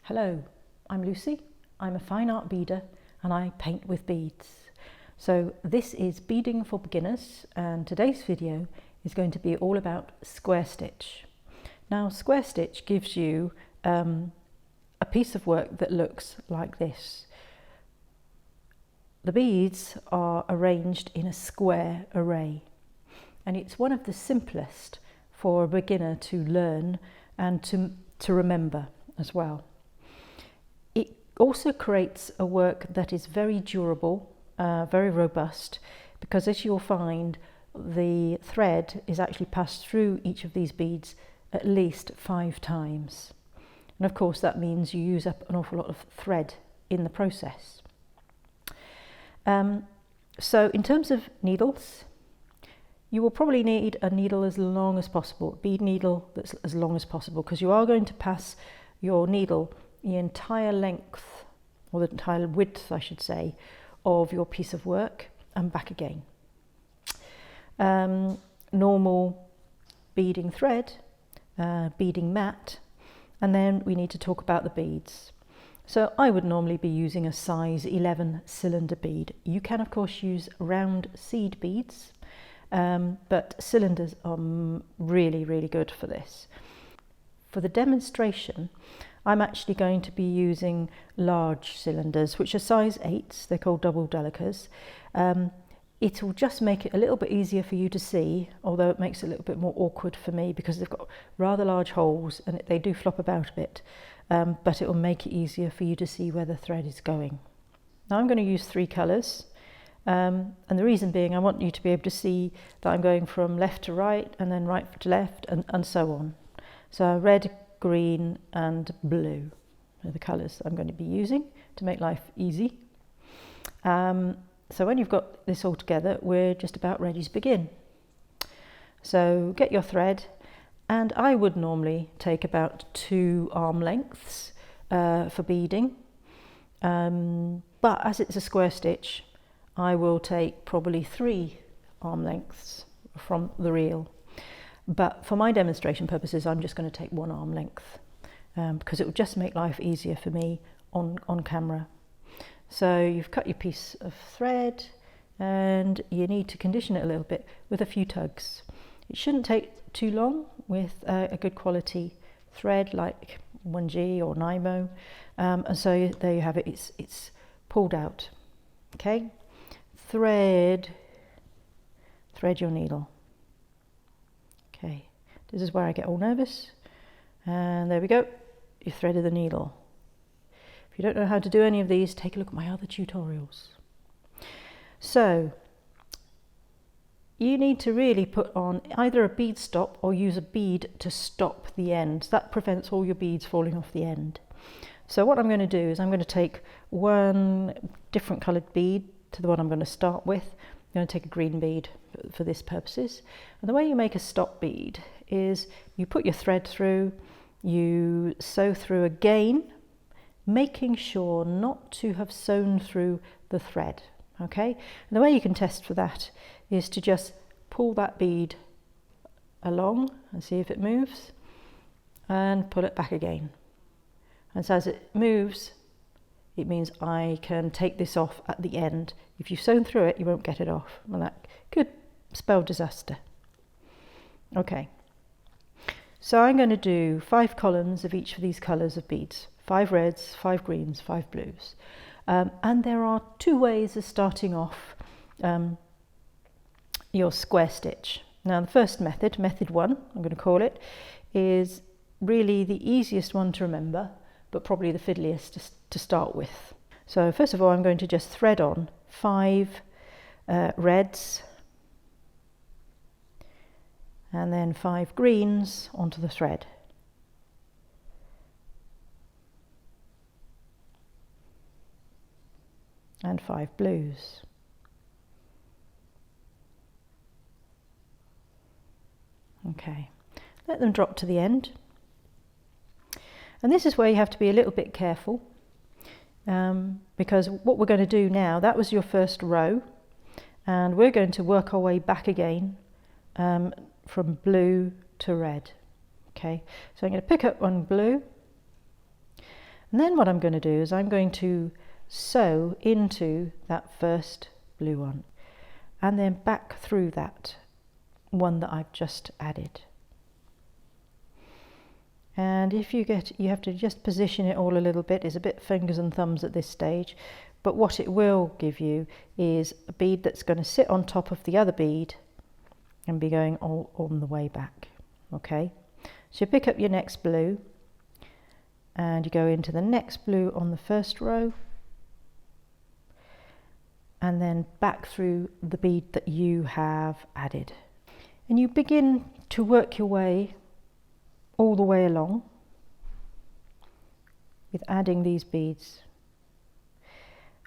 Hello, I'm Lucy. I'm a fine art beader and I paint with beads. So this is Beading for Beginners, and today's video is going to be all about square stitch. Now, square stitch gives you a piece of work that looks like this. The beads are arranged in a square array, and it's one of the simplest for a beginner to learn and to remember as well. It also creates a work that is very durable, very robust, because as you'll find, the thread is actually passed through each of these beads at least 5 times. And of course that means you use up an awful lot of thread in the process. So in terms of needles, you will probably need a needle as long as possible, a bead needle that's as long as possible, because you are going to pass your needle the entire length, or the entire width I should say, of your piece of work and back again. Normal beading thread, beading mat, and then we need to talk about the beads. So I would normally be using a size 11 cylinder bead. You can of course use round seed beads, but cylinders are really good for this. For the demonstration, I'm actually going to be using large cylinders, which are size 8s. They're called double delicas. It will just make it a little bit easier for you to see, although it makes it a little bit more awkward for me because they've got rather large holes and they do flop about a bit, but it will make it easier for you to see where the thread is going. Now I'm going to use 3 colours, and the reason being I want you to be able to see that I'm going from left to right and then right to left and so on. So red, green and blue are the colours that I'm going to be using to make life easy. So when you've got this all together, we're just about ready to begin. So get your thread, and I would normally take about 2 arm lengths for beading, but as it's a square stitch, I will take probably 3 arm lengths from the reel. But for my demonstration purposes, I'm just going to take 1 arm length because it will just make life easier for me on camera. So you've cut your piece of thread and you need to condition it a little bit with a few tugs. It shouldn't take too long with a good quality thread like 1G or Nymo, and so there you have it. It's pulled out. Okay, thread your needle. Okay, this is where I get all nervous, and there we go, you threaded the needle. If you don't know how to do any of these, take a look at my other tutorials. So you need to really put on either a bead stop or use a bead to stop the end. That prevents all your beads falling off the end. So what I'm going to do is I'm going to take 1 different coloured bead to the one I'm going to start with. I'm going to take a green bead for this purposes. And the way you make a stop bead is you put your thread through, you sew through again, making sure not to have sewn through the thread. Okay, and the way you can test for that is to just pull that bead along and see if it moves, and pull it back again. And so as it moves, it means I can take this off at the end. If you've sewn through it, you won't get it off, and that could spell disaster. Okay, so I'm going to do 5 columns of each of these colours of beads. 5 reds, 5 greens, 5 blues. And there are 2 ways of starting off your square stitch. Now the first method, method 1, I'm going to call it, is really the easiest one to remember, but probably the fiddliest to start with. So first of all, I'm going to just thread on 5 reds and then 5 greens onto the thread. And 5 blues. Okay, let them drop to the end. And this is where you have to be a little bit careful, because what we're going to do now, that was your first row, and we're going to work our way back again from blue to red. Okay, so I'm going to pick up 1 blue, And then what I'm going to do is I'm going to sew into that first blue one and then back through that one that I've just added. And if you have to just position it all a little bit. It's a bit fingers and thumbs at this stage, but what it will give you is a bead that's going to sit on top of the other bead and be going all on the way back. Okay, so you pick up your next blue and you go into the next blue on the first row and then back through the bead that you have added, and you begin to work your way all the way along with adding these beads.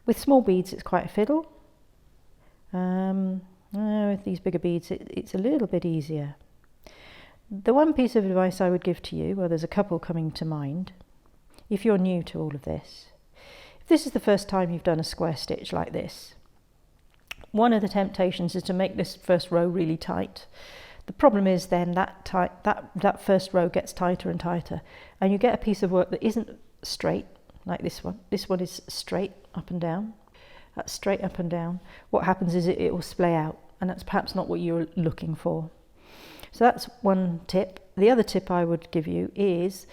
With small beads it's quite a fiddle. With these bigger beads it's a little bit easier. The one piece of advice I would give to you, well, there's a couple coming to mind, if you're new to all of this. If this is the first time you've done a square stitch like this, one of the temptations is to make this first row really tight. The problem is then that first row gets tighter and tighter, and you get a piece of work that isn't straight, like this one. This one is straight up and down. That's straight up and down. What happens is it will splay out, and that's perhaps not what you're looking for. So that's one tip. The other tip I would give you is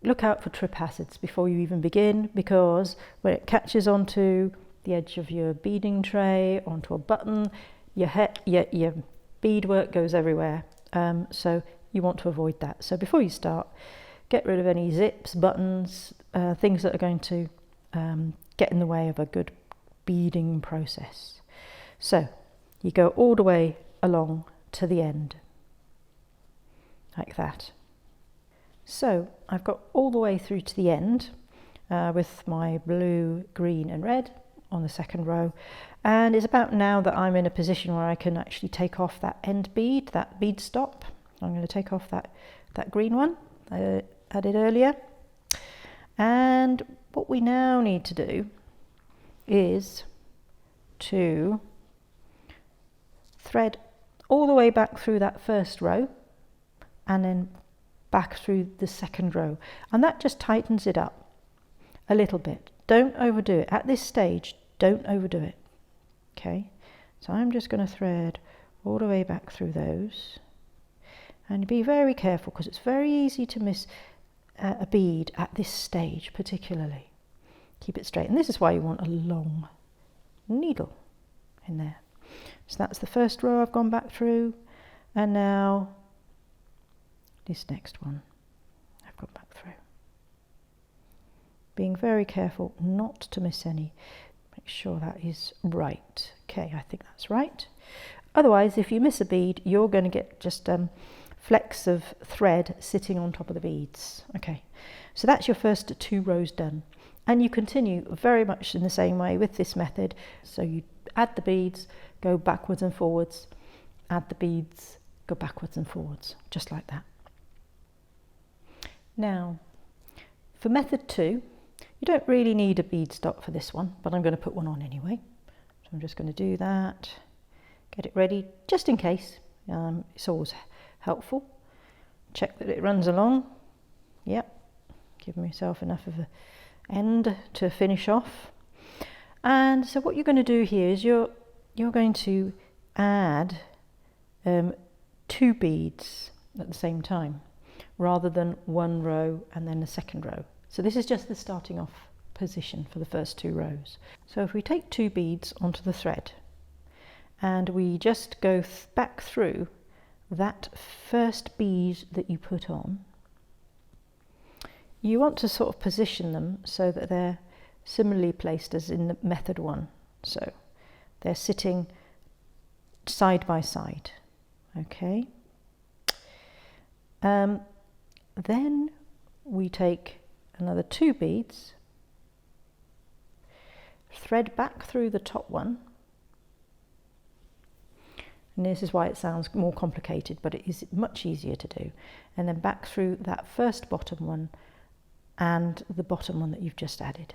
look out for trip hazards before you even begin, because when it catches onto the edge of your beading tray, onto a button, your beadwork goes everywhere. So you want to avoid that. So before you start, get rid of any zips, buttons, things that are going to get in the way of a good beading process. So you go all the way along to the end, like that. So I've got all the way through to the end with my blue, green and red on the second row, and it's about now that I'm in a position where I can actually take off that end bead, that bead stop. I'm going to take off that green one I added earlier, and what we now need to do is to thread all the way back through that first row and then back through the second row, and that just tightens it up a little bit. Don't overdo it at this stage. Don't overdo it. Okay, so I'm just going to thread all the way back through those, and be very careful because it's very easy to miss a bead at this stage particularly. Keep it straight, and this is why you want a long needle in there. So that's the first row I've gone back through, and now this next one I've gone back through. Being very careful not to miss any. Make sure that is right. Okay, I think that's right. Otherwise, if you miss a bead, you're going to get just flecks of thread sitting on top of the beads. Okay, so that's your first 2 rows done. And you continue very much in the same way with this method. So you add the beads, go backwards and forwards, add the beads, go backwards and forwards, just like that. Now, for method 2, you don't really need a bead stop for this one, but I'm going to put one on anyway. So I'm just going to do that, get it ready, just in case. It's always helpful. Check that it runs along. Yep, give myself enough of an end to finish off. And so what you're going to do here is you're going to add 2 beads at the same time, rather than 1 row and then a second row. So this is just the starting off position for the first 2 rows. So if we take 2 beads onto the thread and we just go back through that first bead that you put on, you want to sort of position them so that they're similarly placed as in the method 1. So they're sitting side by side. Okay. Then we take another 2 beads, thread back through the top one, and this is why it sounds more complicated, but it is much easier to do, and then back through that first bottom one and the bottom one that you've just added.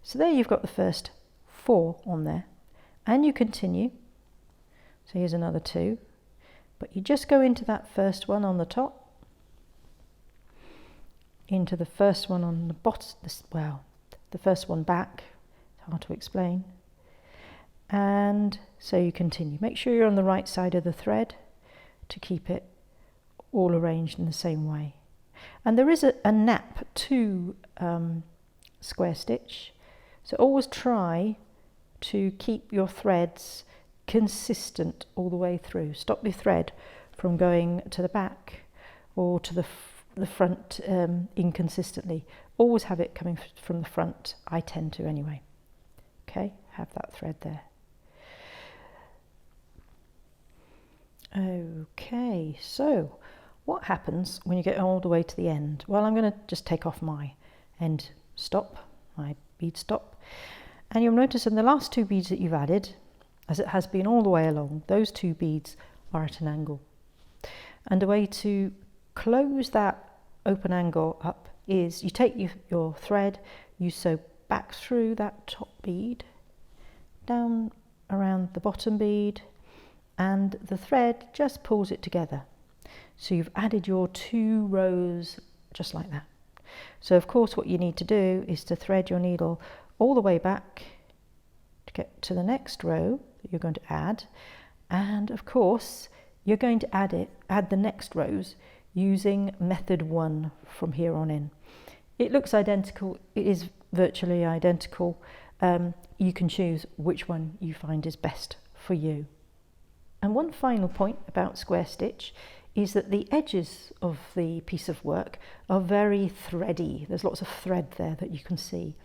So there you've got the first 4 on there, and you continue. So here's another 2, but you just go into that first one on the top, into the first one on the bottom, well, the first one back, it's hard to explain. And so you continue. Make sure you're on the right side of the thread to keep it all arranged in the same way. And there is a nap to square stitch, so always try to keep your threads consistent all the way through. Stop your thread from going to the back or to the front inconsistently. Always have it coming from the front. I tend to anyway. Okay, have that thread there. Okay, so what happens when you get all the way to the end? Well, I'm going to just take off my end stop, my bead stop, and you'll notice in the last two beads that you've added, as it has been all the way along, those two beads are at an angle. And a way to close that open angle up is you take your thread, you sew back through that top bead, down around the bottom bead, and the thread just pulls it together. So you've added your 2 rows just like that. So of course what you need to do is to thread your needle all the way back to get to the next row that you're going to add, and of course you're going to add the next rows using method 1 from here on in. It looks identical, it is virtually identical. You can choose which one you find is best for you. And one final point about square stitch is that the edges of the piece of work are very thready. There's lots of thread there that you can see.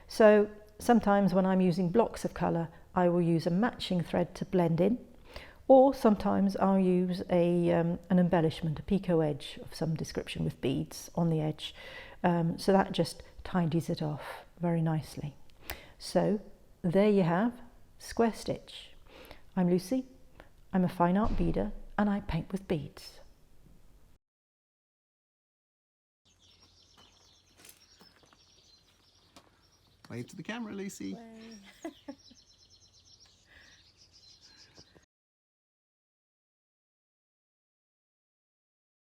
So sometimes when I'm using blocks of colour, I will use a matching thread to blend in, or sometimes I'll use an embellishment, a picot edge of some description with beads on the edge. So that just tidies it off very nicely. So there you have square stitch. I'm Lucy. I'm a fine art beader and I paint with beads. Wave to the camera, Lucy. Wave.